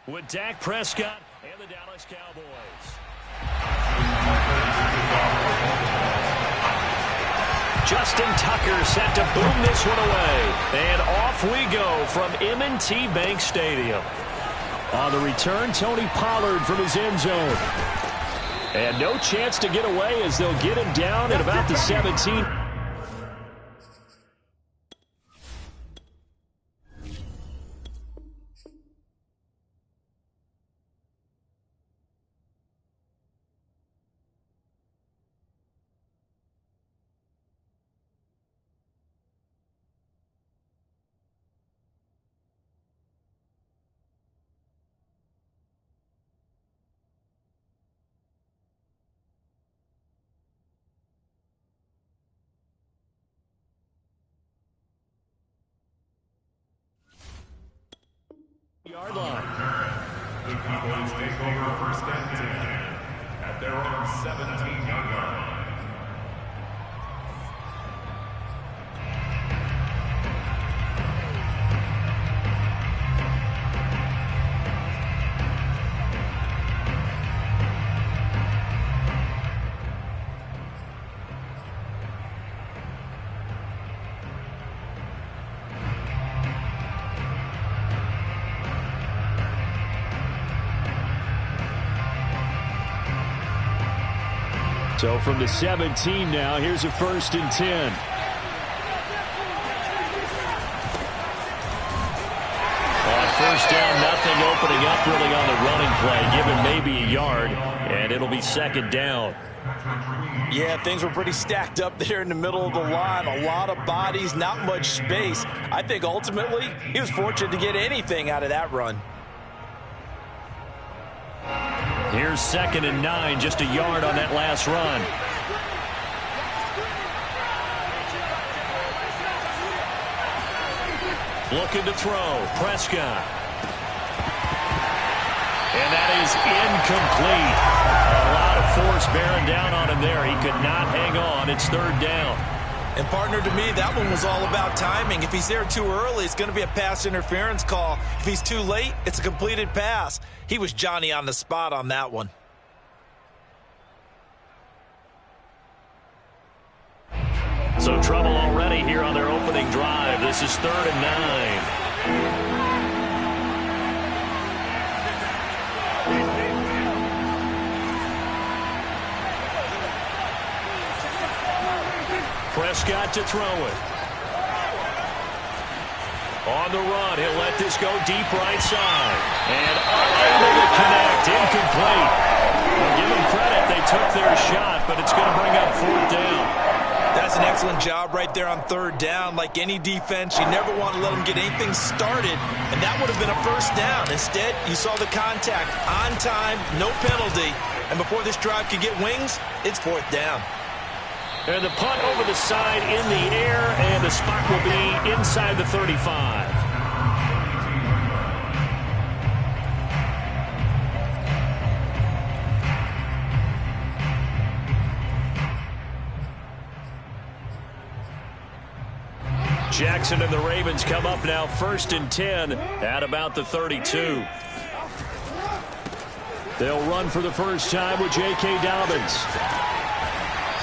with Dak Prescott and the Dallas Cowboys. Justin Tucker set to boom this one away. And off we go from M&T Bank Stadium. On the return, Tony Pollard from his end zone. And no chance to get away as they'll get him down at about the 17. Yard line. The Cowboys take over first and 10 at their own 17-yard line. So from the 17 now, here's a 1st and 10. On first down, nothing opening up really on the running play. Give him maybe a yard, and it'll be 2nd down. Yeah, things were pretty stacked up there in the middle of the line. A lot of bodies, not much space. I think ultimately he was fortunate to get anything out of that run. Here's 2nd and 9, just a yard on that last run. Looking to throw, Prescott. And that is incomplete. A lot of force bearing down on him there. He could not hang on. It's 3rd down. And partner, to me, that one was all about timing. If he's there too early, it's going to be a pass interference call. If he's too late, it's a completed pass. He was Johnny on the spot on that one. So trouble already here on their opening drive. This is 3rd and 9. Prescott to throw it. On the run, he'll let this go deep right side. And unable to connect, incomplete. Well, give them credit, they took their shot, but it's going to bring up 4th down. That's an excellent job right there on 3rd down. Like any defense, you never want to let them get anything started, and that would have been a 1st down. Instead, you saw the contact on time, no penalty, and before this drive could get wings, it's 4th down. And the punt over the side in the air, and the spot will be inside the 35. Jackson and the Ravens come up now 1st and 10 at about the 32. They'll run for the first time with J.K. Dobbins.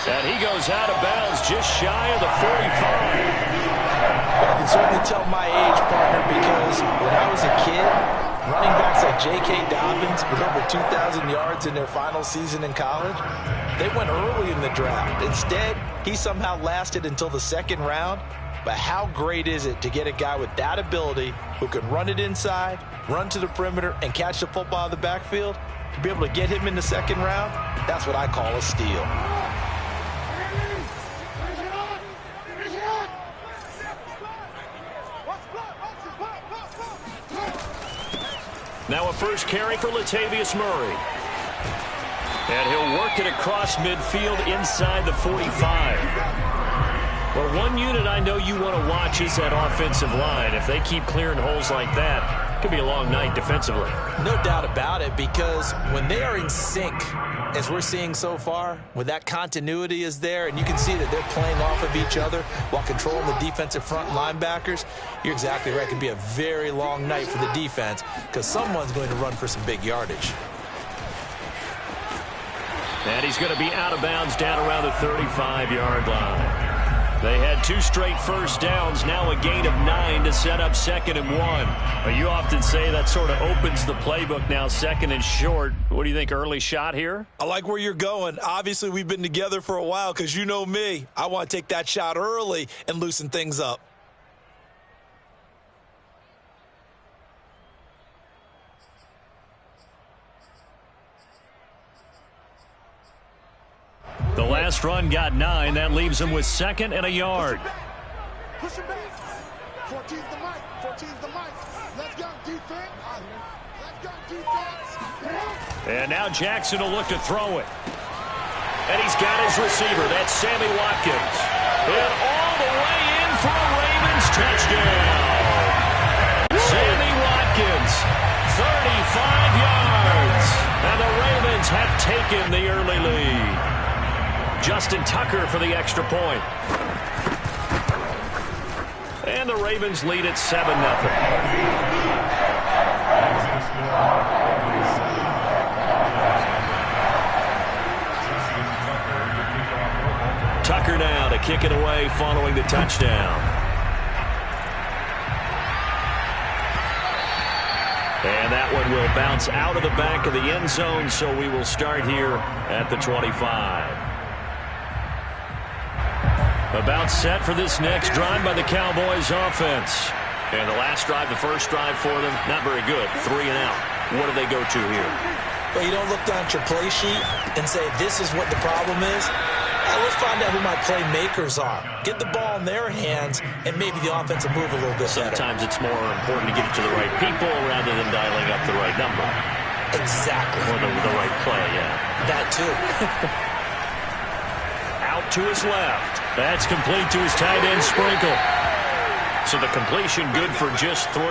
And he goes out of bounds just shy of the 45. I can certainly tell my age, partner, because when I was a kid, running backs like J.K. Dobbins with over 2,000 yards in their final season in college, they went early in the draft. Instead, he somehow lasted until the 2nd round. But how great is it to get a guy with that ability who can run it inside, run to the perimeter, and catch the football out of the backfield? To be able to get him in the 2nd round, that's what I call a steal. Now a first carry for Latavius Murray. And he'll work it across midfield inside the 45. Well, one unit I know you want to watch is that offensive line. If they keep clearing holes like that, could be a long night defensively. No doubt about it, because when they are in sync, as we're seeing so far, when that continuity is there, and you can see that they're playing off of each other while controlling the defensive front linebackers, you're exactly right. It could be a very long night for the defense because someone's going to run for some big yardage. And he's going to be out of bounds down around the 35-yard line. They had 2 straight first downs, now a gain of 9 to set up 2nd and 1. Well, you often say that sort of opens the playbook now, 2nd and short. What do you think, early shot here? I like where you're going. Obviously, we've been together for a while because you know me. I want to take that shot early and loosen things up. The last run got 9. That leaves him with 2nd and a yard. Push him back. 14's the mic. 14's the mic. Let's go, defense. Let's go, defense. And now Jackson will look to throw it. And he's got his receiver. That's Sammy Watkins. And all the way in for a Ravens touchdown. Sammy Watkins, 35 yards. And the Ravens have taken the early lead. Justin Tucker for the extra point. And the Ravens lead at 7-0. Tucker now to kick it away following the touchdown. And that one will bounce out of the back of the end zone, so we will start here at the 25. About set for this next drive by the Cowboys offense. And the last drive, the first drive for them, not very good. 3 and out. What do they go to here? Well, you don't look down at your play sheet and say, this is what the problem is. Let's find out who my playmakers are. Get the ball in their hands, and maybe the offense will move a little bit better. Sometimes it's more important to get it to the right people rather than dialing up the right number. Exactly. Or the right play, yeah. That too. Out to his left. That's complete to his tight end, Sprinkle. So the completion good for just 3.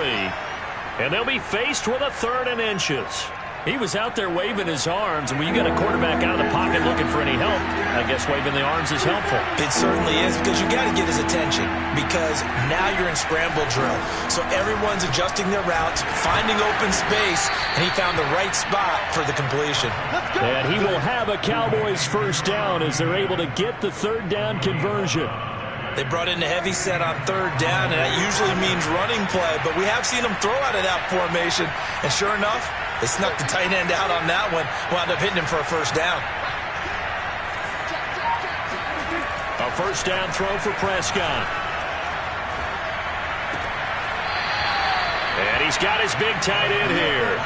And they'll be faced with a 3rd and inches. He was out there waving his arms, and when you got a quarterback out of the pocket looking for any help, I guess waving the arms is helpful. It certainly is, because you got to get his attention, because now you're in scramble drill. So everyone's adjusting their routes, finding open space, and he found the right spot for the completion. And he will have a Cowboys first down as they're able to get the 3rd down conversion. They brought in a heavy set on 3rd down, and that usually means running play, but we have seen them throw out of that formation, and sure enough, they snuck the tight end out on that one, wound up hitting him for a first down. A first down throw for Prescott. And he's got his big tight end here.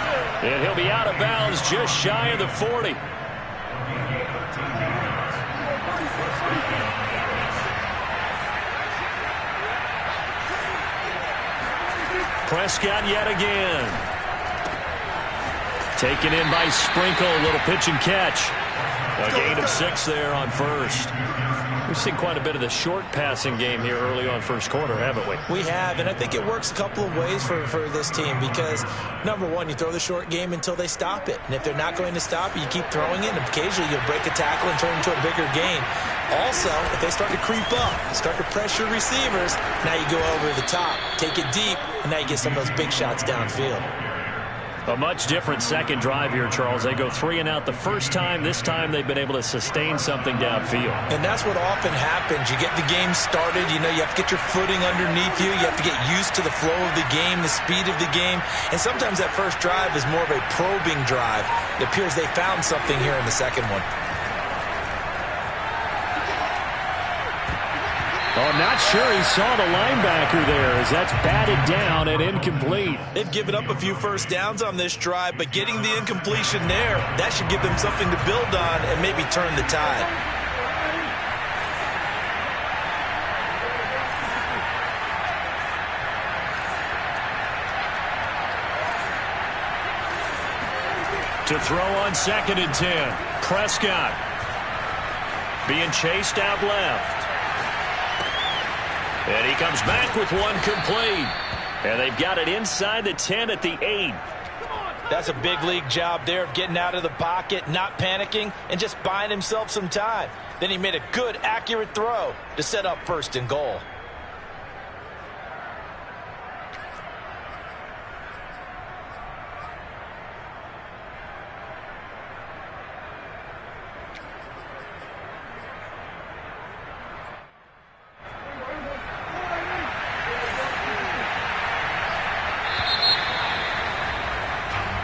And he'll be out of bounds just shy of the 40. Prescott yet again. Taken in by Sprinkle, a little pitch and catch. A gain of 6 there on first. We've seen quite a bit of the short passing game here early on first quarter, haven't we? We have, and I think it works a couple of ways for this team because, number one, you throw the short game until they stop it. And if they're not going to stop it, you keep throwing it, and occasionally you'll break a tackle and turn it into a bigger gain. Also, if they start to creep up, start to pressure receivers, now you go over the top, take it deep, and now you get some of those big shots downfield. A much different second drive here, Charles. They go 3 and out the first time. This time they've been able to sustain something downfield. And that's what often happens. You get the game started. You know, you have to get your footing underneath you. You have to get used to the flow of the game, the speed of the game. And sometimes that first drive is more of a probing drive. It appears they found something here in the second one. Oh, I'm not sure he saw the linebacker there as that's batted down and incomplete. They've given up a few first downs on this drive, but getting the incompletion there, that should give them something to build on and maybe turn the tide. To throw on 2nd and 10. Prescott being chased out left. And he comes back with one complete. And they've got it inside the 10 at the 8. That's a big league job there of getting out of the pocket, not panicking, and just buying himself some time. Then he made a good, accurate throw to set up 1st and goal.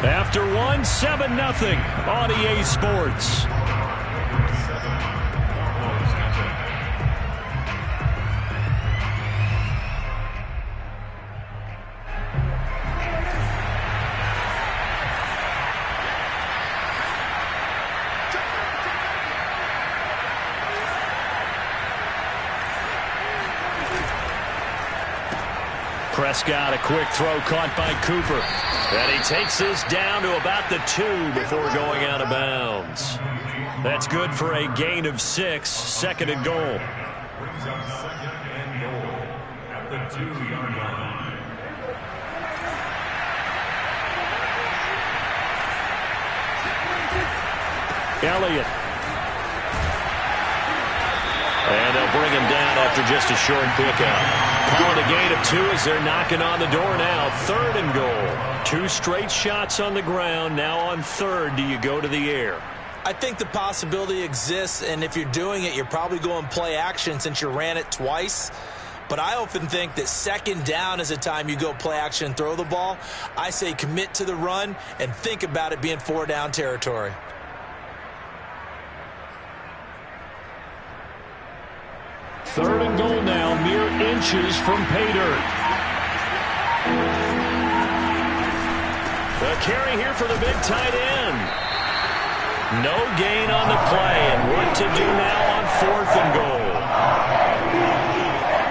After 7-0 on EA Sports. Prescott, a quick throw caught by Cooper. And he takes this down to about the 2 before going out of bounds. That's good for a gain of 6, 2nd and goal. Brings up 2nd and goal at the 2-yard line. Elliott. And they'll bring him down after just a short pickup. Calling a gain of 2 as they're knocking on the door now. 3rd and goal. 2 straight shots on the ground. Now on 3rd, do you go to the air? I think the possibility exists, and if you're doing it, you're probably going play action since you ran it twice. But I often think that 2nd down is a time you go play action and throw the ball. I say commit to the run and think about it being 4-down territory. Third and goal now, mere inches from pay dirt. The carry here for the big tight end. No gain on the play, and what to do now on 4th and goal.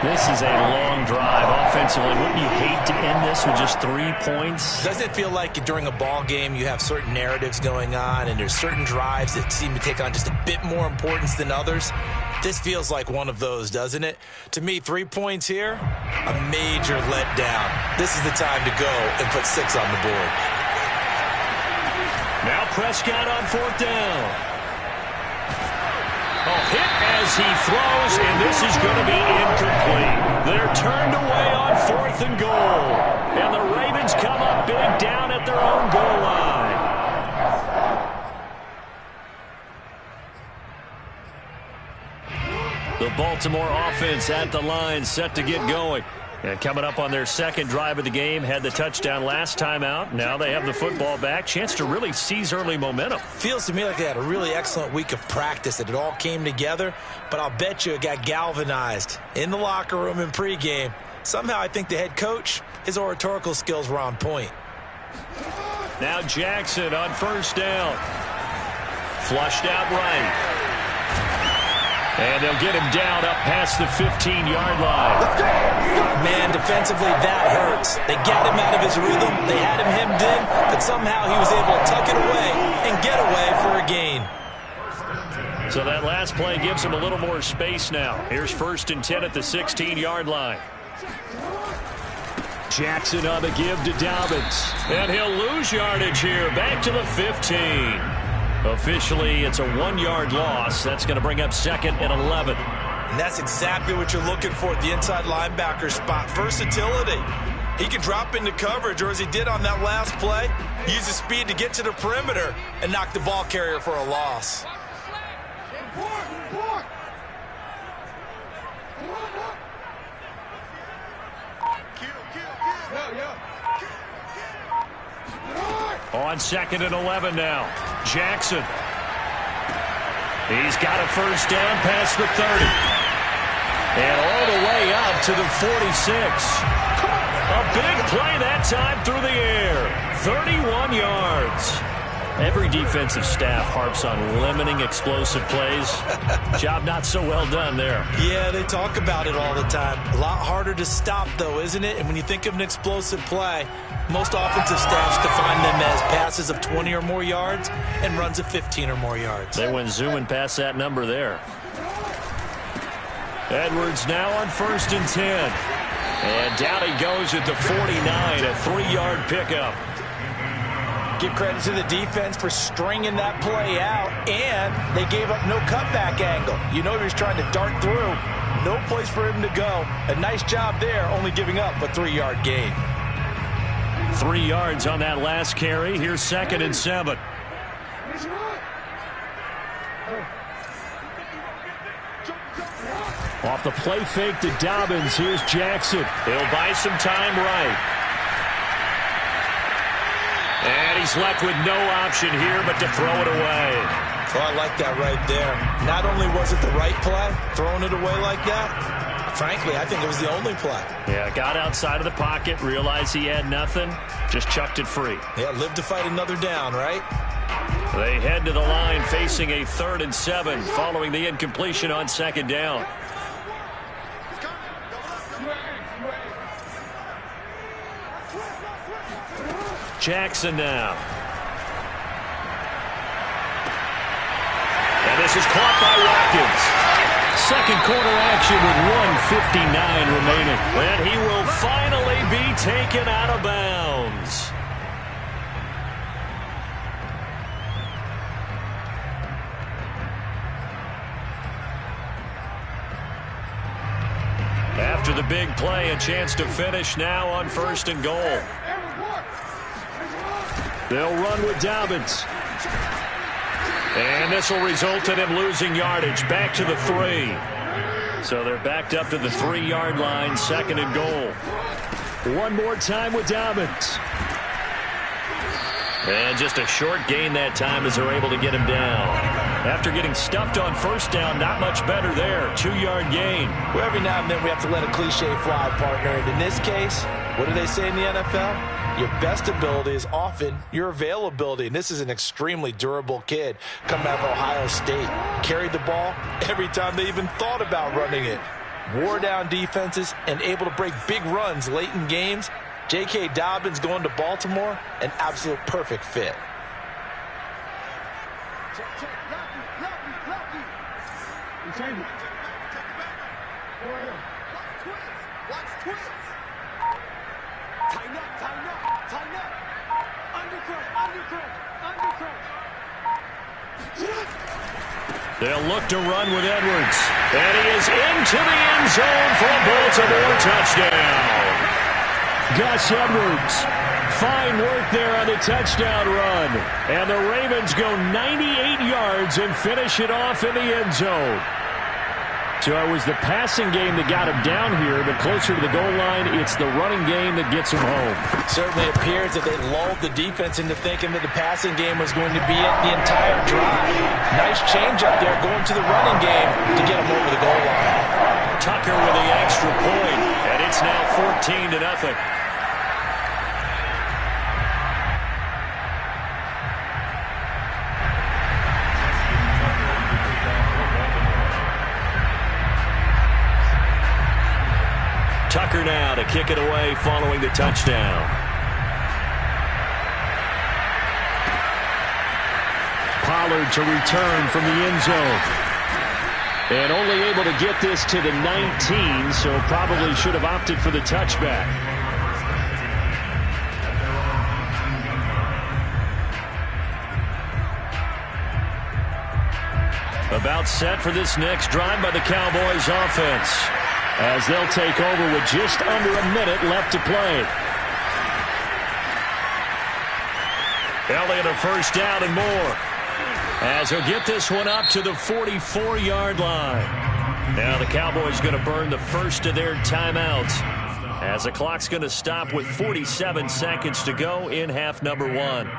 This is a long drive offensively. Wouldn't you hate to end this with just 3 points? Doesn't it feel like during a ball game you have certain narratives going on and there's certain drives that seem to take on just a bit more importance than others? This feels like one of those, doesn't it? To me, 3 points here, a major letdown. This is the time to go and put 6 on the board. Now Prescott on 4th down. Hit as he throws, and this is going to be incomplete. They're turned away on 4th and goal. And the Ravens come up big down at their own goal line. The Baltimore offense at the line, set to get going. And coming up on their 2nd drive of the game, had the touchdown last time out. Now they have the football back. Chance to really seize early momentum. Feels to me like they had a really excellent week of practice, that it all came together. But I'll bet you it got galvanized in the locker room in pregame. Somehow I think the head coach, his oratorical skills were on point. Now Jackson on 1st down. Flushed out right. And they'll get him down up past the 15-yard line. Man, defensively, that hurts. They got him out of his rhythm. They had him hemmed in, but somehow he was able to tuck it away and get away for a gain. So that last play gives him a little more space now. Here's 1st and 10 at the 16-yard line. Jackson on the give to Dobbins. And he'll lose yardage here. Back to the 15. Officially, it's a 1-yard loss. That's going to bring up 2nd and 11. And that's exactly what you're looking for at the inside linebacker spot. Versatility. He can drop into coverage, or as he did on that last play, use his speed to get to the perimeter and knock the ball carrier for a loss. On 2nd and 11 now. Jackson. He's got a 1st down past the 30. And all the way up to the 46. A big play that time through the air. 31 yards. Every defensive staff harps on limiting explosive plays. Job not so well done there. Yeah, they talk about it all the time. A lot harder to stop, though, isn't it? And when you think of an explosive play, most offensive staffs define them as passes of 20 or more yards and runs of 15 or more yards. They went zooming past that number there. Edwards now on 1st and 10. And down he goes at the 49, a 3-yard pickup. Give credit to the defense for stringing that play out, and they gave up no cutback angle. You know he was trying to dart through. No place for him to go. A nice job there, only giving up a 3-yard gain. 3 yards on that last carry. Here's 2nd and 7. Off the play fake to Dobbins. Here's Jackson. He'll buy some time right. And he's left with no option here but to throw it away. Oh, I like that right there. Not only was it the right play, throwing it away like that, frankly, I think it was the only play. Yeah, got outside of the pocket, realized he had nothing, just chucked it free. Yeah, live to fight another down, right? They head to the line facing a 3rd and 7 following the incompletion on 2nd down. Jackson now. And this is caught by Watkins. Second quarter action with 1:59 remaining. And he will finally be taken out of bounds. After the big play, a chance to finish now on 1st and goal. They'll run with Dobbins. And this will result in him losing yardage. Back to the 3. So they're backed up to the 3-yard line, 2nd and goal. One more time with Dobbins. And just a short gain that time as they're able to get him down. After getting stuffed on 1st down, not much better there. 2-yard gain. Well, every now and then we have to let a cliche fly, partner. And in this case, what do they say in the NFL? Your best ability is often your availability. And this is an extremely durable kid coming out of Ohio State. Carried the ball every time they even thought about running it. Wore down defenses and able to break big runs late in games. J.K. Dobbins going to Baltimore, an absolute perfect fit. They'll look to run with Edwards. And he is into the end zone for a Baltimore touchdown. Gus Edwards. Fine work there on the touchdown run. And the Ravens go 98 yards and finish it off in the end zone. So it was the passing game that got him down here, but closer to the goal line, it's the running game that gets him home. Certainly appears that they lulled the defense into thinking that the passing game was going to be it the entire drive. Nice change up there going to the running game to get him over the goal line. Tucker with the extra point, and it's now 14-0. Tucker now to kick it away following the touchdown. Pollard to return from the end zone. And only able to get this to the 19, so probably should have opted for the touchback. About set for this next drive by the Cowboys offense, as they'll take over with just under a minute left to play. Elliott a first down and more, as he'll get this one up to the 44-yard line. Now the Cowboys going to burn the first of their timeouts, as the clock's going to stop with 47 seconds to go in half number 1.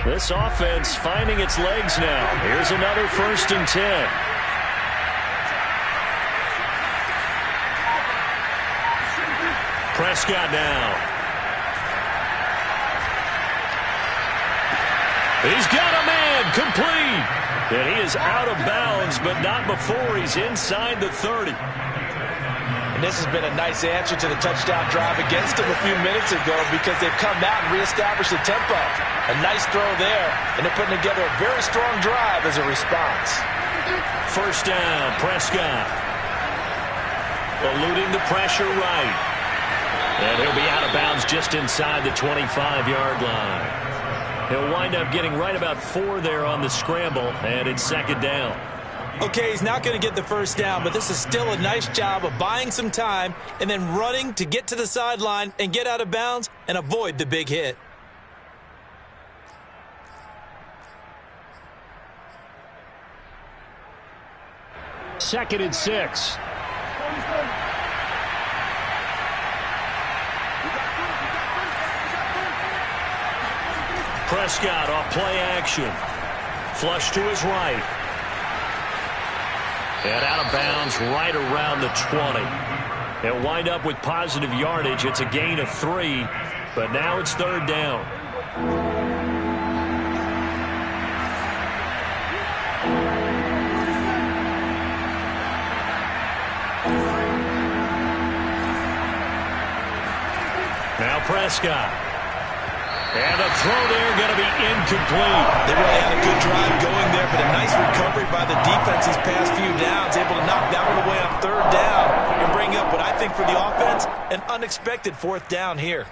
This offense finding its legs now. Here's another 1st and 10. Prescott now. He's got a man complete. And he is out of bounds, but not before he's inside the 30. And this has been a nice answer to the touchdown drive against them a few minutes ago because they've come out and reestablished the tempo. A nice throw there, and they're putting together a very strong drive as a response. First down, Prescott. Eluding the pressure right. And he'll be out of bounds just inside the 25-yard line. He'll wind up getting right about 4 there on the scramble, and it's second down. Okay, he's not going to get the first down, but this is still a nice job of buying some time and then running to get to the sideline and get out of bounds and avoid the big hit. Second and 6. Prescott off play action. Flush to his right. And out of bounds right around the 20. He'll wind up with positive yardage. It's a gain of 3, but now it's third down. Now Prescott. And the throw there going to be incomplete. They really had a good drive going there, but a nice recovery by the defense these past few downs, able to knock that one away on third down and bring up what I think for the offense, an unexpected fourth down here.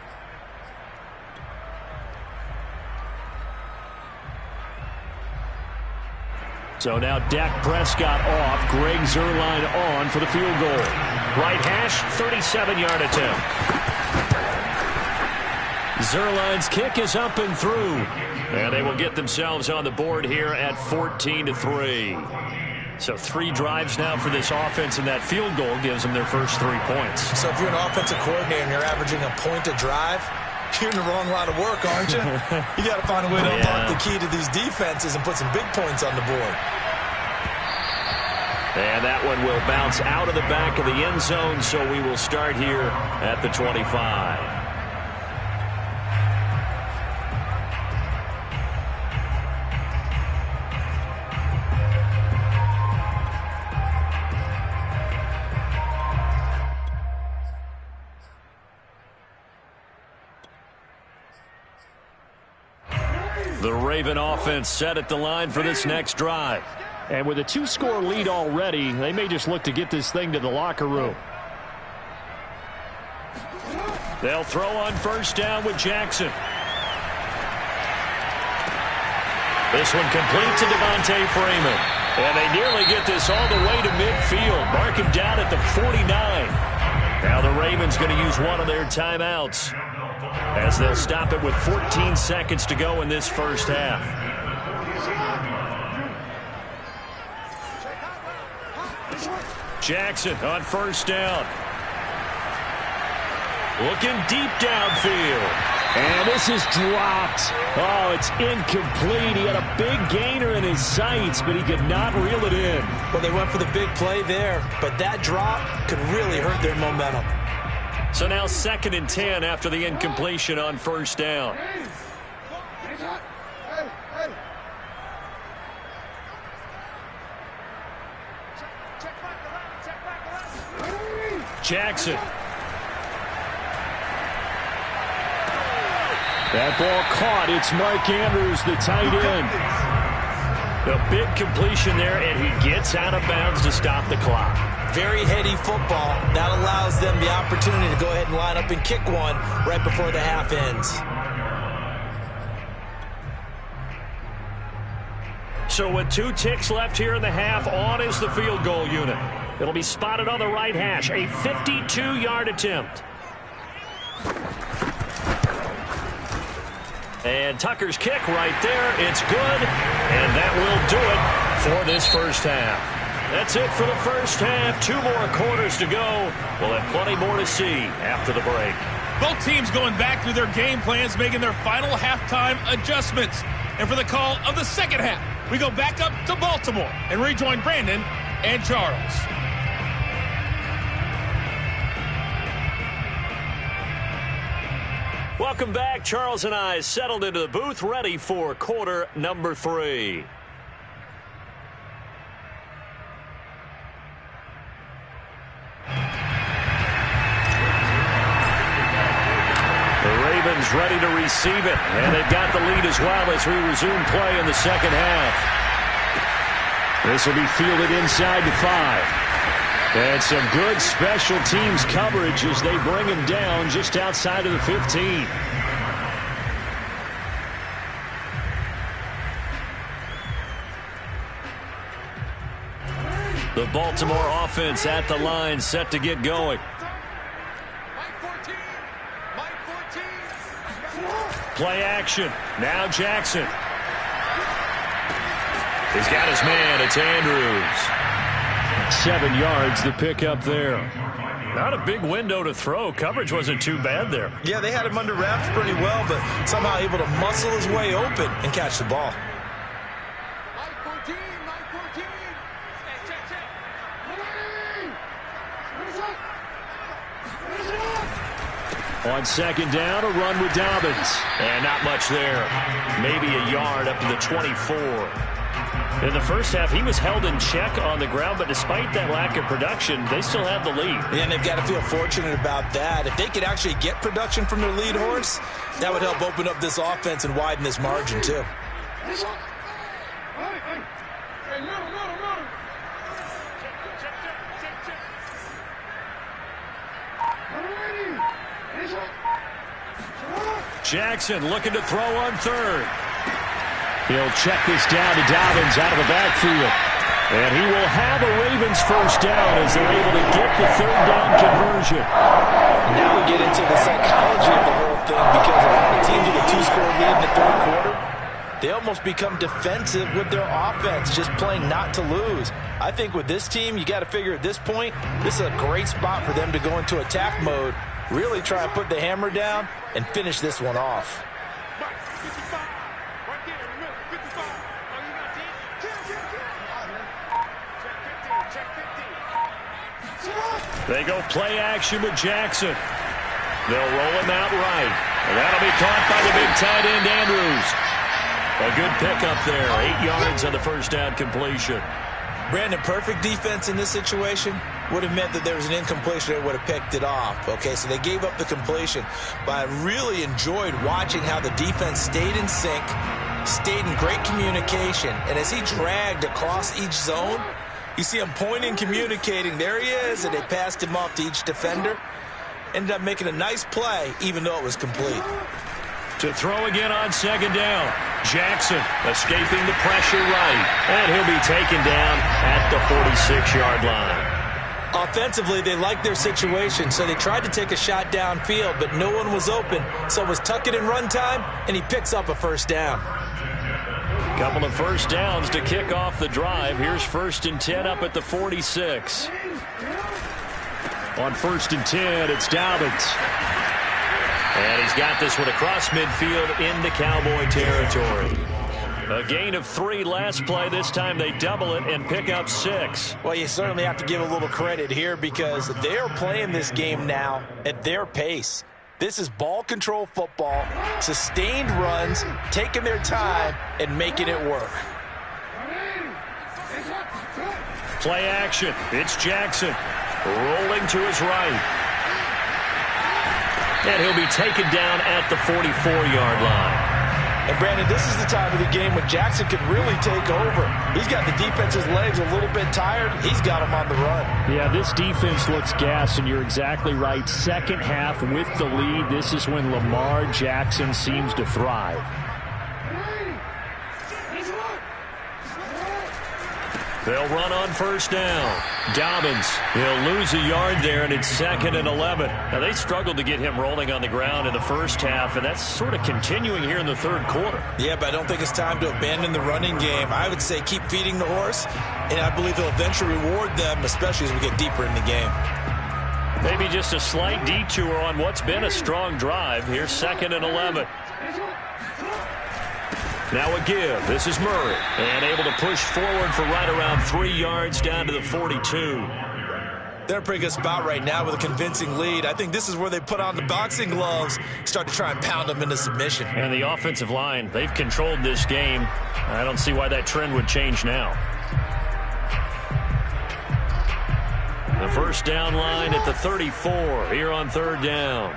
So now Dak Prescott off, Greg Zuerlein on for the field goal. Right hash, 37-yard attempt. Zuerlein's kick is up and through. And they will get themselves on the board here at 14-3. So 3 drives now for this offense, and that field goal gives them their first 3 points. So if you're an offensive coordinator and you're averaging a point a drive, you're in the wrong line of work, aren't you? You got to find a way to unlock the key to these defenses and put some big points on the board. And that one will bounce out of the back of the end zone, so we will start here at the 25. The Raven offense set at the line for this next drive. And with a 2-score lead already, they may just look to get this thing to the locker room. They'll throw on first down with Jackson. This one complete to Devontae Freeman. And they nearly get this all the way to midfield. Mark him down at the 49. Now the Ravens going to use one of their timeouts, as they'll stop it with 14 seconds to go in this first half. Jackson on first down. Looking deep downfield. And this is dropped. Oh, it's incomplete. He had a big gainer in his sights, but he could not reel it in. Well, they went for the big play there, but that drop could really hurt their momentum. So now 2nd and 10 after the incompletion on first down. Jackson. That ball caught. It's Mark Andrews, the tight end. A big completion there, and he gets out of bounds to stop the clock. Very heady football. That allows them the opportunity to go ahead and line up and kick one right before the half ends. So with 2 ticks left here in the half, on is the field goal unit. It'll be spotted on the right hash. A 52-yard attempt. And Tucker's kick right there. It's good. And that will do it for this first half. That's it for the first half. 2 more quarters to go. We'll have plenty more to see after the break. Both teams going back through their game plans, making their final halftime adjustments. And for the call of the second half, we go back up to Baltimore and rejoin Brandon and Charles. Welcome back. Charles and I settled into the booth, ready for quarter number 3. Dobbins ready to receive it. And they've got the lead as well as we resume play in the second half. This will be fielded inside the 5. And some good special teams coverage as they bring him down just outside of the 15. The Baltimore offense at the line, set to get going. Play action. Now Jackson. He's got his man. It's Andrews. 7 yards, the pickup there. Not a big window to throw. Coverage wasn't too bad there. Yeah, they had him under wraps pretty well, but somehow able to muscle his way open and catch the ball. On second down, a run with Dobbins. And not much there. Maybe a yard up to the 24. In the first half, he was held in check on the ground, but despite that lack of production, they still have the lead. Yeah, and they've got to feel fortunate about that. If they could actually get production from their lead horse, that would help open up this offense and widen this margin, too. Jackson looking to throw on third. He'll check this down to Dobbins out of the backfield. And he will have a Ravens first down as they're able to get the third down conversion. And now we get into the psychology of the whole thing, because a lot of teams with a 2-score lead in the third quarter, they almost become defensive with their offense, just playing not to lose. I think with this team, you got to figure at this point, this is a great spot for them to go into attack mode, really try and put the hammer down and finish this one off. They go play action with Jackson. They'll roll him out right. And that'll be caught by the big tight end, Andrews. A good pickup there. 8 yards on the first down completion. Brandon, perfect defense in this situation would have meant that there was an incompletion that would have picked it off. Okay, so they gave up the completion. But I really enjoyed watching how the defense stayed in sync, stayed in great communication. And as he dragged across each zone, you see him pointing, communicating. There he is, and they passed him off to each defender. Ended up making a nice play, even though it was complete. To throw again on second down. Jackson escaping the pressure right. And he'll be taken down at the 46-yard line. Offensively, they liked their situation, so they tried to take a shot downfield, but no one was open. So it was tuck it in run time, and he picks up a first down. Couple of first downs to kick off the drive. Here's 1st and 10 up at the 46. On 1st and 10, it's Dobbins. And he's got this one across midfield into Cowboy territory. A gain of 3 last play. This time they double it and pick up 6. Well, you certainly have to give a little credit here, because they are playing this game now at their pace. This is ball control football, sustained runs, taking their time, and making it work. Play action. It's Jackson rolling to his right. And he'll be taken down at the 44-yard line. And, Brandon, this is the time of the game when Jackson can really take over. He's got the defense's legs a little bit tired. He's got them on the run. Yeah, this defense looks gassed, and you're exactly right. Second half with the lead, this is when Lamar Jackson seems to thrive. They'll run on first down. Dobbins, he'll lose a yard there, and it's 2nd and 11. Now, they struggled to get him rolling on the ground in the first half, and that's sort of continuing here in the third quarter. Yeah, but I don't think it's time to abandon the running game. I would say keep feeding the horse, and I believe he'll eventually reward them, especially as we get deeper in the game. Maybe just a slight detour on what's been a strong drive. Here's 2nd and 11. Now a give. This is Murray. And able to push forward for right around 3 yards down to the 42. They're in a pretty good spot right now with a convincing lead. I think this is where they put on the boxing gloves, start to try and pound them into submission. And the offensive line, they've controlled this game. I don't see why that trend would change now. The first down line at the 34 here on 3rd down.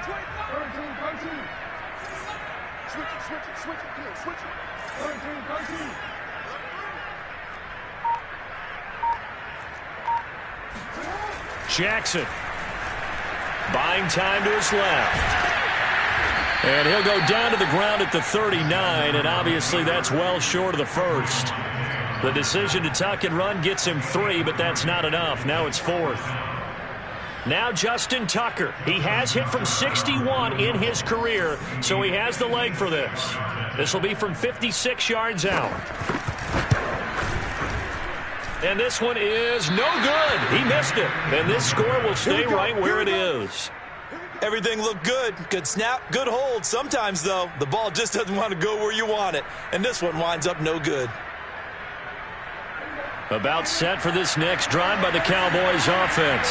Jackson buying time to his left. And he'll go down to the ground at the 39, and obviously that's well short of the first. The decision to tuck and run gets him 3, but that's not enough. Now it's 4th. Now Justin Tucker. He has hit from 61 in his career, so he has the leg for this. This will be from 56 yards out. And this one is no good. He missed it. And this score will stay right where it is. Everything looked good. Good snap, good hold. Sometimes, though, the ball just doesn't want to go where you want it. And this one winds up no good. About set for this next drive by the Cowboys offense.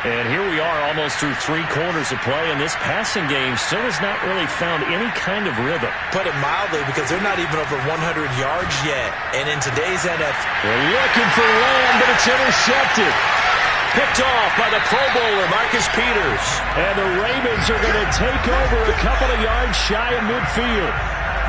And here we are almost through 3 quarters of play, and this passing game still has not really found any kind of rhythm. Put it mildly, because they're not even over 100 yards yet. And in today's NFL, they're looking for Lamb, but it's intercepted. Picked off by the Pro Bowler, Marcus Peters. And the Ravens are going to take over a couple of yards shy of midfield.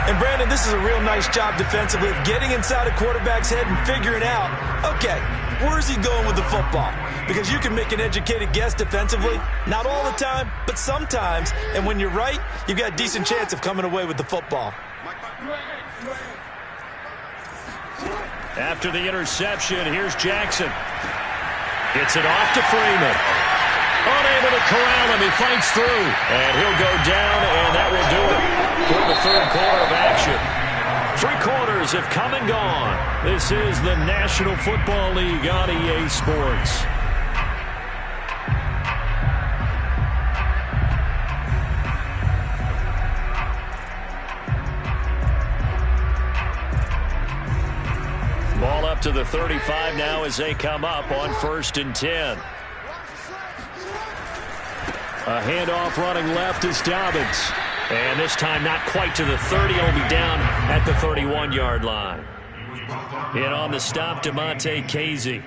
And, Brandon, this is a real nice job defensively of getting inside a quarterback's head and figuring out, okay, where's he going with the football? Because you can make an educated guess defensively. Not all the time, but sometimes. And when you're right, you've got a decent chance of coming away with the football. After the interception, here's Jackson. Gets it off to Freeman. Unable to corral him. He fights through. And he'll go down, and that will do it for the 3rd quarter of action. 3 quarters have come and gone. This is the National Football League on EA Sports. Ball up to the 35 now as they come up on 1st and 10. A handoff running left is Dobbins. And this time not quite to the 30. He'll be down at the 31-yard line. In on the stop, DeMonte Casey.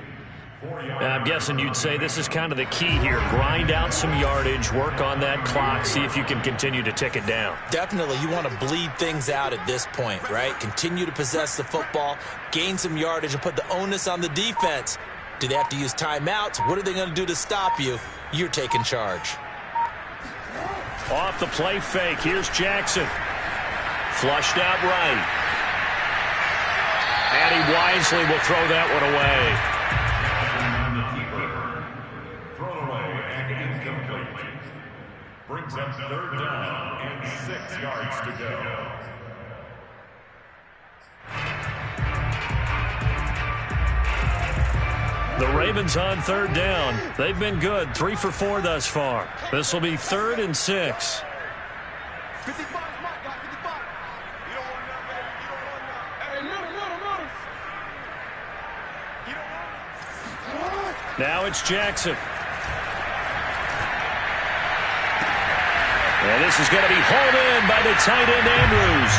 I'm guessing you'd say this is kind of the key here. Grind out some yardage, work on that clock, see if you can continue to tick it down. Definitely, you want to bleed things out at this point, right? Continue to possess the football, gain some yardage, and put the onus on the defense. Do they have to use timeouts? What are they going to do to stop you? You're taking charge. Off the play fake, here's Jackson. Flushed out right. And he wisely will throw that one away. Thrown away and incomplete. Brings up 3rd down and 6 yards to go. The Ravens on 3rd down. They've been good, 3 for 4 thus far. This will be 3rd and 6. 55, Mike, 55. You don't want that, baby. You don't want that. Hey, You don't want that. Now it's Jackson. And this is going to be hauled in by the tight end Andrews.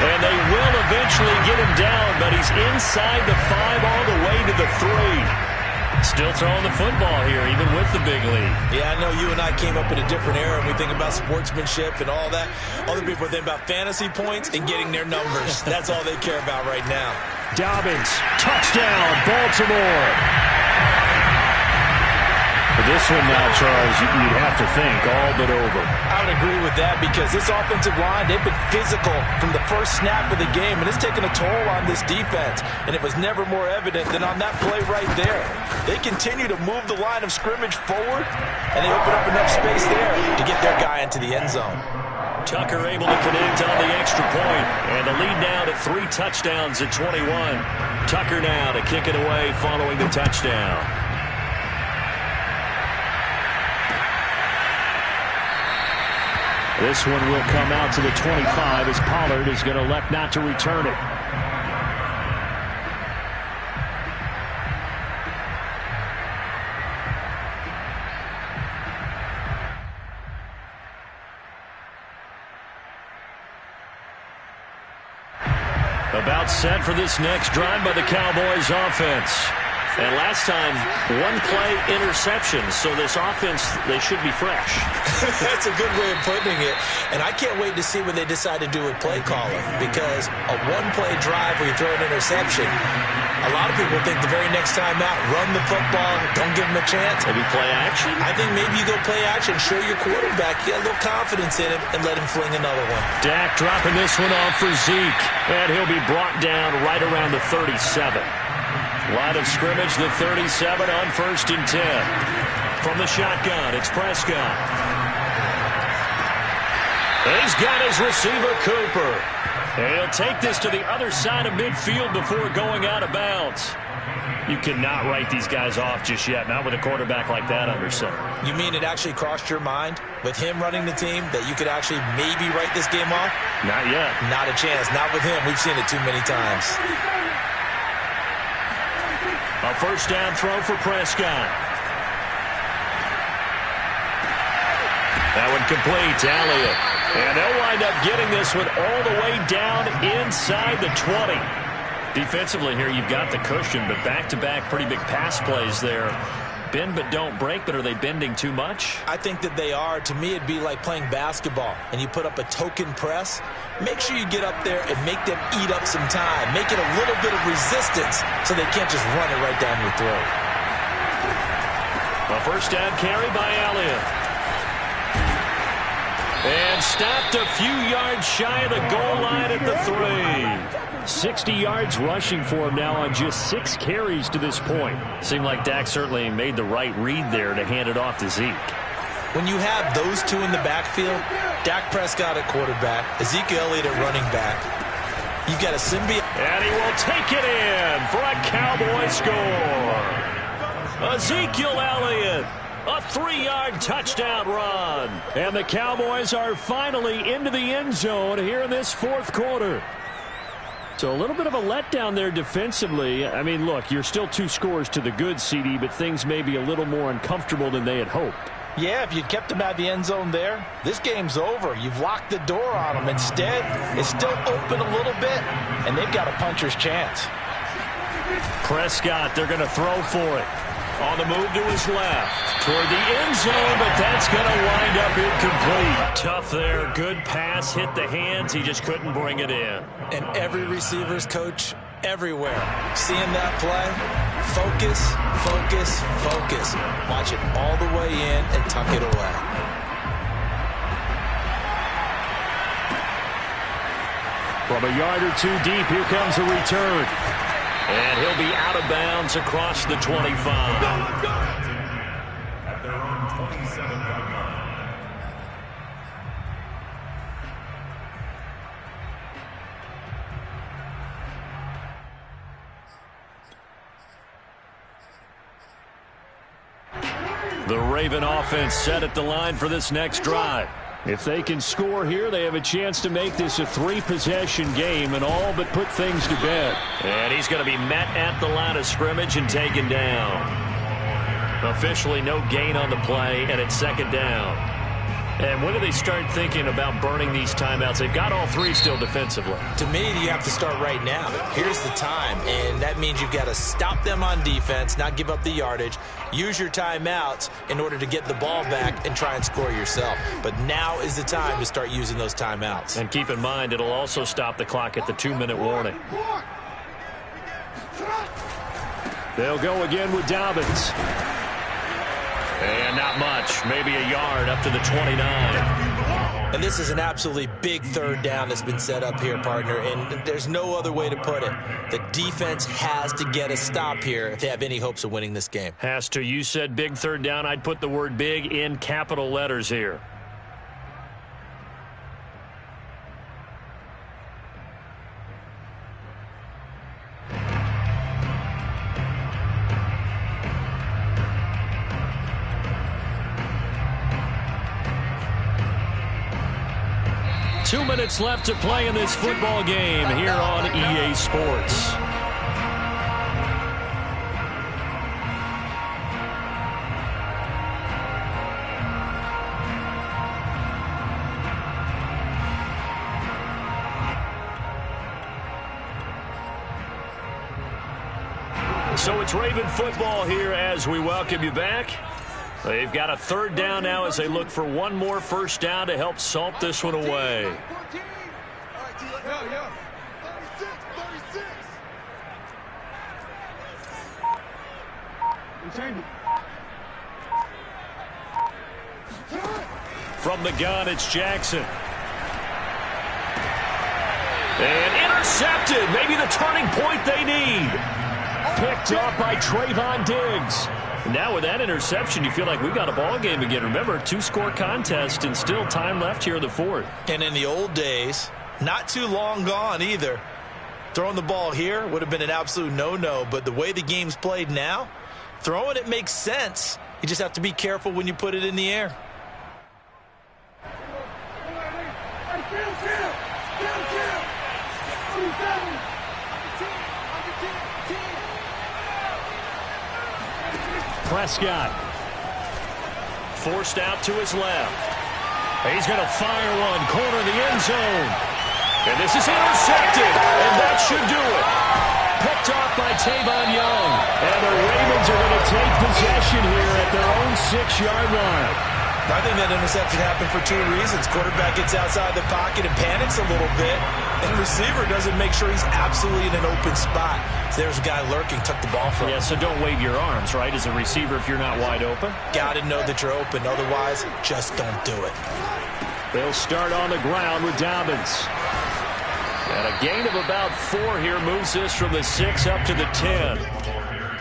And they will eventually get him down, but he's inside the 5 all the way to the 3. Still throwing the football here, even with the big lead. Yeah, I know you and I came up in a different era, and we think about sportsmanship and all that. Other people think about fantasy points and getting their numbers. That's all they care about right now. Dobbins, touchdown, Baltimore. But this one now, Charles, you'd have to think all but over. I would agree with that because this offensive line, they've been physical from the first snap of the game, and it's taken a toll on this defense, and it was never more evident than on that play right there. They continue to move the line of scrimmage forward, and they open up enough space there to get their guy into the end zone. Tucker able to connect on the extra point, and the lead now to 3 touchdowns at 21. Tucker now to kick it away following the touchdown. This one will come out to the 25 as Pollard is going to elect not to return it. About set for this next drive by the Cowboys offense. And last time, one play interception. So this offense, they should be fresh. That's a good way of putting it. And I can't wait to see what they decide to do with play calling, because a one-play drive where you throw an interception, a lot of people think the very next time out, run the football, don't give them a chance. Maybe play action? I think maybe you go play action, show your quarterback, get a little confidence in him, and let him fling another one. Dak dropping this one off for Zeke. And he'll be brought down right around the 37. Line of scrimmage, the 37 on 1st and 10. From the shotgun, it's Prescott. He's got his receiver, Cooper. And he'll take this to the other side of midfield before going out of bounds. You cannot write these guys off just yet, not with a quarterback like that under center. You mean it actually crossed your mind, with him running the team, that you could actually maybe write this game off? Not yet. Not a chance. Not with him. We've seen it too many times. A first down throw for Prescott. That one complete to Elliott. And they'll wind up getting this one all the way down inside the 20. Defensively here, you've got the cushion, but back-to-back pretty big pass plays there. Bend but don't break, but are they bending too much? I think that they are. To me, it'd be like playing basketball, and you put up a token press. Make sure you get up there and make them eat up some time. Make it a little bit of resistance so they can't just run it right down your throat. A first down carry by Elliott. And stopped a few yards shy of the goal line at the 3. 60 yards rushing for him now on just 6 carries to this point. Seemed like Dak certainly made the right read there to hand it off to Zeke. When you have those two in the backfield, Dak Prescott at quarterback, Ezekiel Elliott at running back, you've got a symbiote. And he will take it in for a Cowboy score. Ezekiel Elliott, a 3-yard touchdown run. And the Cowboys are finally into the end zone here in this 4th quarter. So a little bit of a letdown there defensively. I mean, look, you're still 2 scores to the good, CD, but things may be a little more uncomfortable than they had hoped. Yeah, if you'd kept them out of the end zone there, this game's over. You've locked the door on them. Instead, it's still open a little bit, and they've got a puncher's chance. Prescott, they're going to throw for it. On the move to his left. Toward the end zone, but that's going to wind up incomplete. Tough there. Good pass. Hit the hands. He just couldn't bring it in. And every receiver's coach everywhere, seeing that play, focus, focus, focus. Watch it all the way in and tuck it away. From a yard or 2 deep, here comes a return. And he'll be out of bounds across the 25. At their own 27-yard line. The Raven offense set at the line for this next drive. If they can score here, they have a chance to make this a 3-possession game and all but put things to bed. And he's going to be met at the line of scrimmage and taken down. Officially no gain on the play, and it's 2nd down. And when do they start thinking about burning these timeouts? They've got all 3 still defensively. To me, you have to start right now. Here's the time, and that means you've got to stop them on defense, not give up the yardage, use your timeouts in order to get the ball back and try and score yourself. But now is the time to start using those timeouts. And keep in mind, it'll also stop the clock at the 2-minute warning. They'll go again with Dobbins. And not much, maybe a yard up to the 29. And this is an absolutely big 3rd down that's been set up here, partner, and there's no other way to put it. The defense has to get a stop here if they have any hopes of winning this game. Has to. You said big 3rd down. I'd put the word big in capital letters here. Two minutes left to play in this football game here on EA Sports. So it's Raven football here as we welcome you back. They've got a third down now as they look for one more first down to help salt this one away. From the gun, it's Jackson. And intercepted. Maybe the turning point they need. Picked up by Trayvon Diggs. Now with that interception, you feel like we got a ball game again. Remember, 2-score contest and still time left here in the fourth. And in the old days, not too long gone either, throwing the ball here would have been an absolute no-no. But the way the game's played now, throwing it makes sense. You just have to be careful when you put it in the air. Prescott forced out to his left. He's going to fire one, corner of the end zone. And this is intercepted, and that should do it. Picked off by Tavon Young. And the Ravens are going to take possession here at their own 6-yard line. I think that interception happened for two reasons. Quarterback gets outside the pocket and panics a little bit, and receiver doesn't make sure he's absolutely in an open spot. So there's a guy lurking, took the ball from him. Yeah, so don't wave your arms, right, as a receiver if you're not wide open. Got to know that you're open. Otherwise, just don't do it. They'll start on the ground with Dobbins. And a gain of about 4 here moves this from the 6 up to the 10.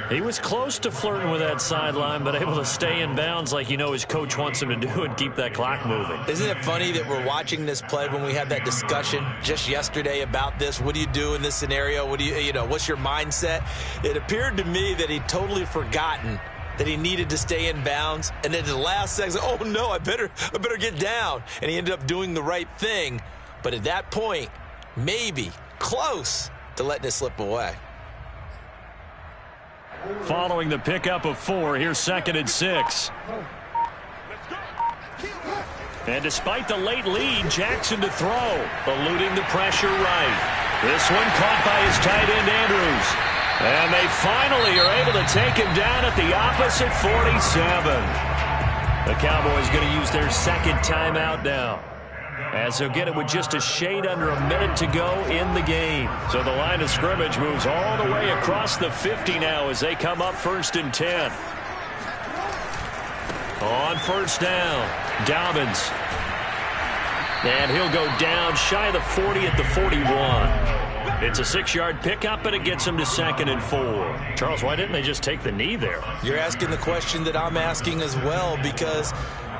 He was close to flirting with that sideline, but able to stay in bounds like you know his coach wants him to do and keep that clock moving. Isn't it funny that we're watching this play when we had that discussion just yesterday about this? What do you do in this scenario? What do you know, what's your mindset? It appeared to me that he'd totally forgotten that he needed to stay in bounds, and then at the last second, oh no, I better get down. And he ended up doing the right thing. But at that point, maybe close to letting it slip away. Following the pickup of 4, here's 2nd and 6. And despite the late lead, Jackson to throw, eluding the pressure right. This one caught by his tight end, Andrews. And they finally are able to take him down at the opposite 47. The Cowboys going to use their second timeout now, as they'll get it with just a shade under a minute to go in the game. So the line of scrimmage moves all the way across the 50 now as they come up 1st and 10. On first down, Dobbins. And he'll go down shy of the 40 at the 41. It's a 6-yard pickup, and it gets him to 2nd and 4. Charles, why didn't they just take the knee there? You're asking the question that I'm asking as well, because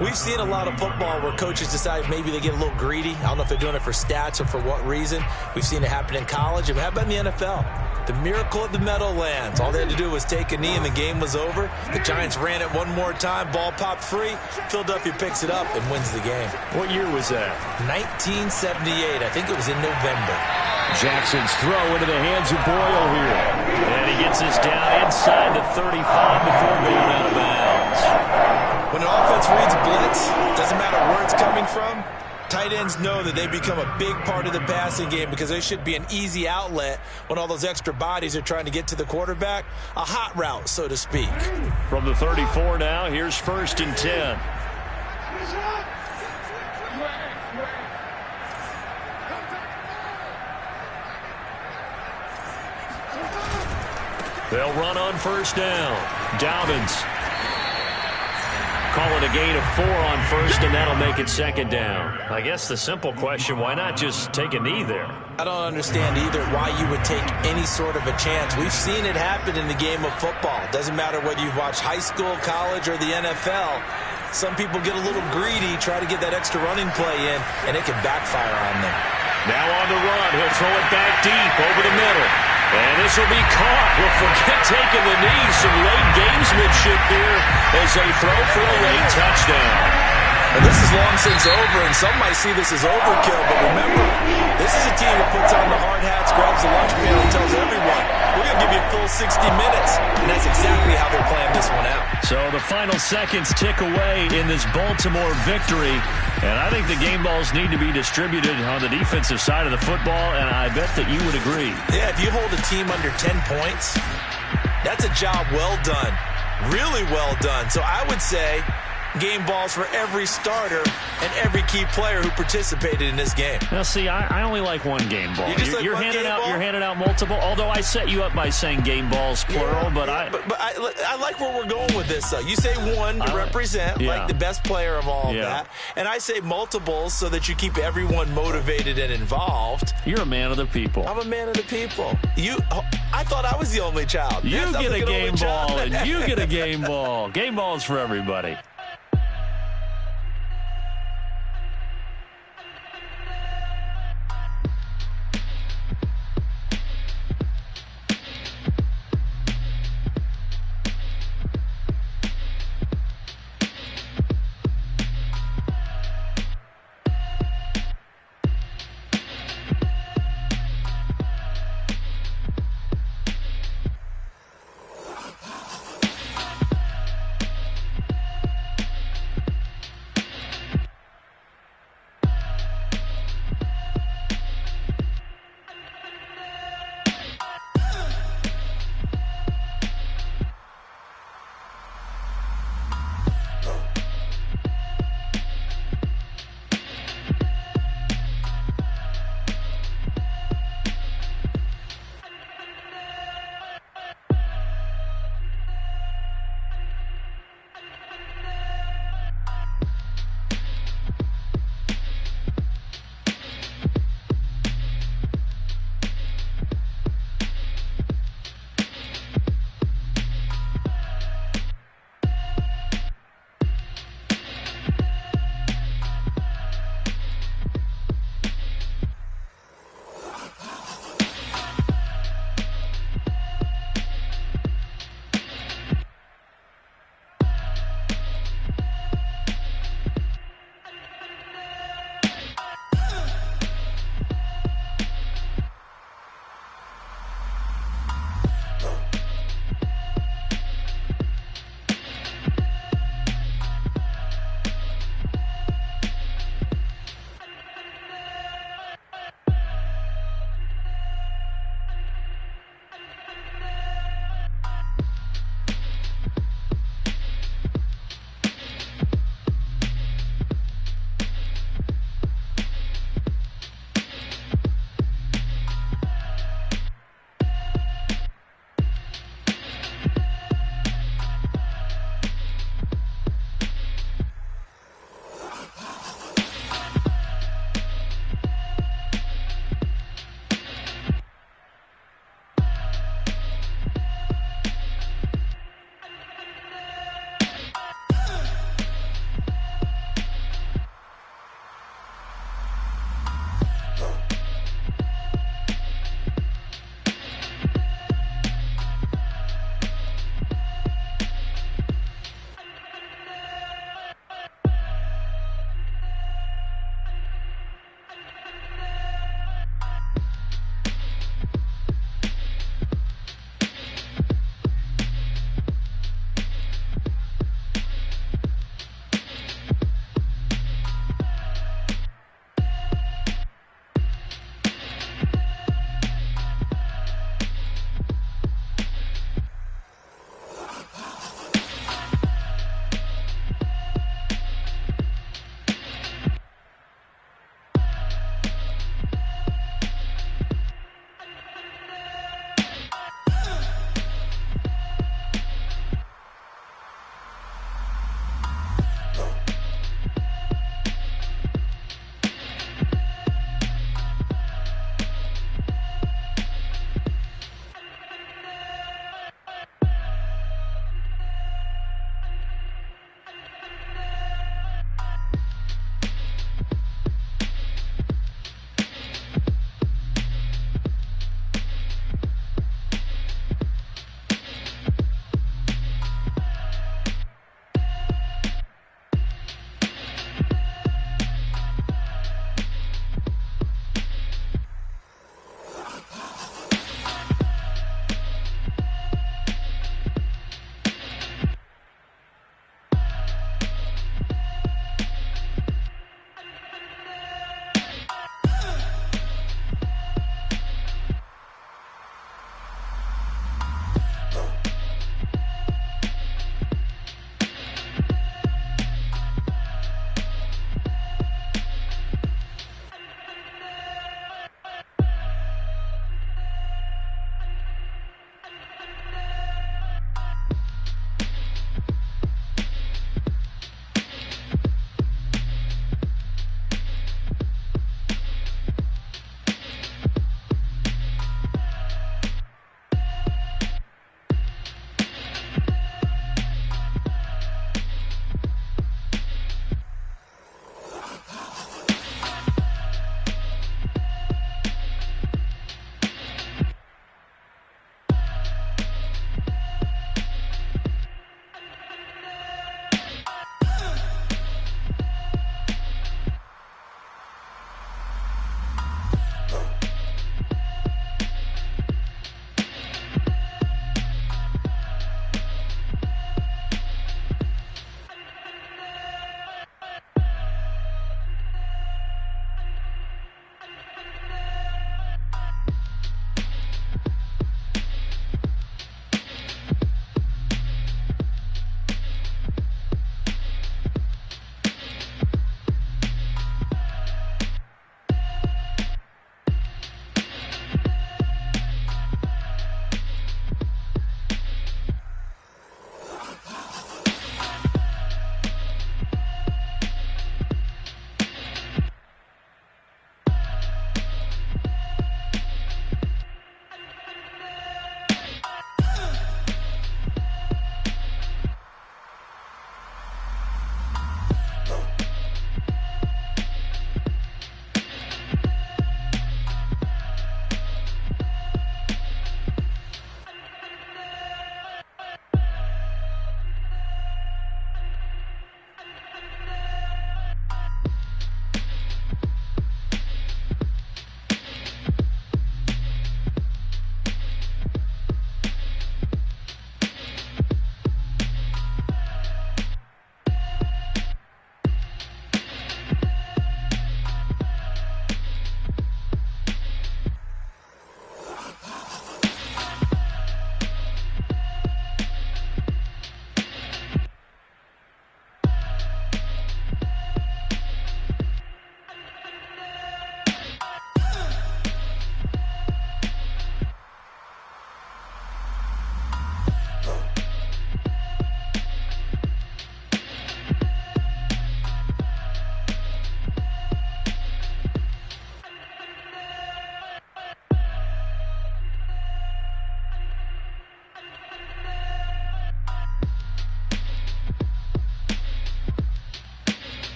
we've seen a lot of football where coaches decide maybe they get a little greedy. I don't know if they're doing it for stats or for what reason. We've seen it happen in college. And how about in the NFL? The miracle of the Meadowlands. All they had to do was take a knee and the game was over. The Giants ran it one more time. Ball popped free. Philadelphia picks it up and wins the game. What year was that? 1978. I think it was in November. Jackson's throw into the hands of Boyle here. And he gets this down inside the 35 before going out of bounds. When an offense reads blitz, doesn't matter where it's coming from, tight ends know that they become a big part of the passing game because they should be an easy outlet when all those extra bodies are trying to get to the quarterback. A hot route, so to speak. From the 34 now, here's 1st and 10. They'll run on first down. Dobbins. Call it a gain of 4 on first, and that'll make it 2nd down. I guess the simple question, why not just take a knee there? I don't understand either why you would take any sort of a chance. We've seen it happen in the game of football. Doesn't matter whether you've watched high school, college, or the NFL. Some people get a little greedy, try to get that extra running play in, and it can backfire on them. Now on the run, he'll throw it back deep over the middle. And this will be caught. We'll forget taking the knee. Some late gamesmanship here as they throw for a late touchdown. And this is long since over, and some might see this as overkill. But remember, this is a team that puts on the hard hats, grabs the lunch pail, and tells everyone, we're going to give you a full 60 minutes. And that's exactly how they're playing this one out. So the final seconds tick away in this Baltimore victory. And I think the game balls need to be distributed on the defensive side of the football, and I bet that you would agree. Yeah, if you hold a team under 10 points, That's a job well done, really well done. So I would say game balls for every starter and every key player who participated in this game. Now, see, I only like one game ball. You're handing out multiple, although I set you up by saying game balls, plural. But I like where we're going with this, though. You say one to represent, like the best player of all of that. And I say multiples so that you keep everyone motivated and involved. You're a man of the people. I'm a man of the people. I thought I was the only child. You get a game ball, and you get a game ball. Game balls for everybody.